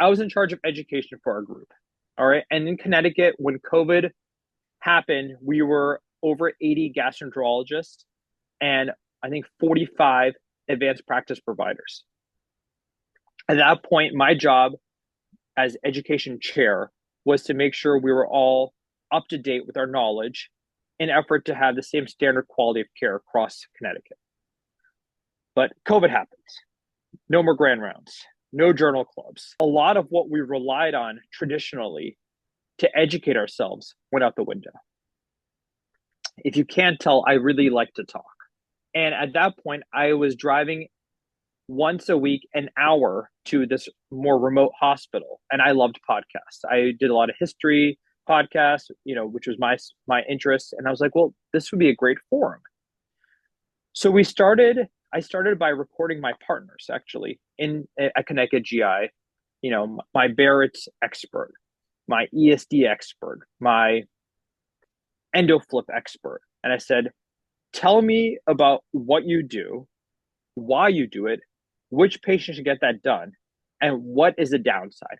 I was in charge of education for our group. All right. And in Connecticut, when COVID happened, we were over 80 gastroenterologists and I think 45 advanced practice providers. At that point, my job as education chair was to make sure we were all up to date with our knowledge in effort to have the same standard quality of care across Connecticut. But COVID happens. No more grand rounds, no journal clubs. A lot of what we relied on traditionally to educate ourselves went out the window. If you can't tell, I really like to talk. And at that point, I was driving once a week, an hour to this more remote hospital. And I loved podcasts. I did a lot of history podcasts, which was my interest. And I was like, well, this would be a great forum. So I started by recording my partners actually in a Connecticut GI, my Barrett's expert, my ESD expert, my EndoFlip expert. And I said, tell me about what you do, why you do it, which patient should get that done, and what is the downside,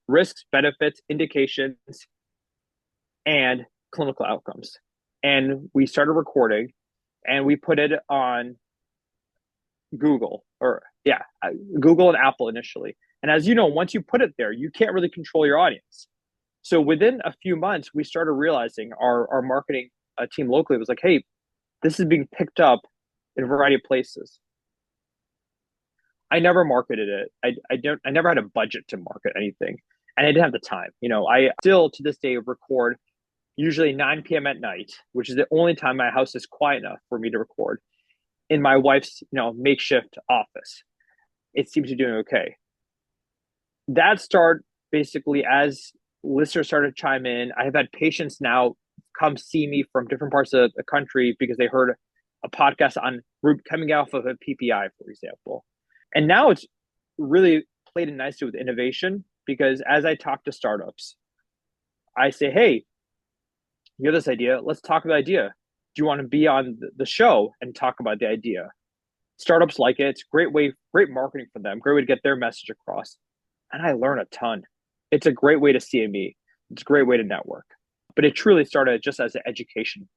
risks, benefits, indications, and clinical outcomes. And we started recording and we put it on Google Google and Apple initially. And as you know, once you put it there, you can't really control your audience. So within a few months, we started realizing our marketing team locally was like, hey, this is being picked up in a variety of places. I never marketed it. I never had a budget to market anything. And I didn't have the time. I still to this day record usually 9 p.m. at night, which is the only time my house is quiet enough for me to record in my wife's, makeshift office. It seems to be doing okay. That started basically as listeners started to chime in. I have had patients now come see me from different parts of the country because they heard a podcast on coming off of a PPI, for example. And now it's really played in nicely with innovation because as I talk to startups, I say, hey, you have this idea. Let's talk about the idea. Do you want to be on the show and talk about the idea? Startups like it. It's great marketing for them, great way to get their message across. And I learn a ton. It's a great way to CME. It's a great way to network. But it truly started just as an education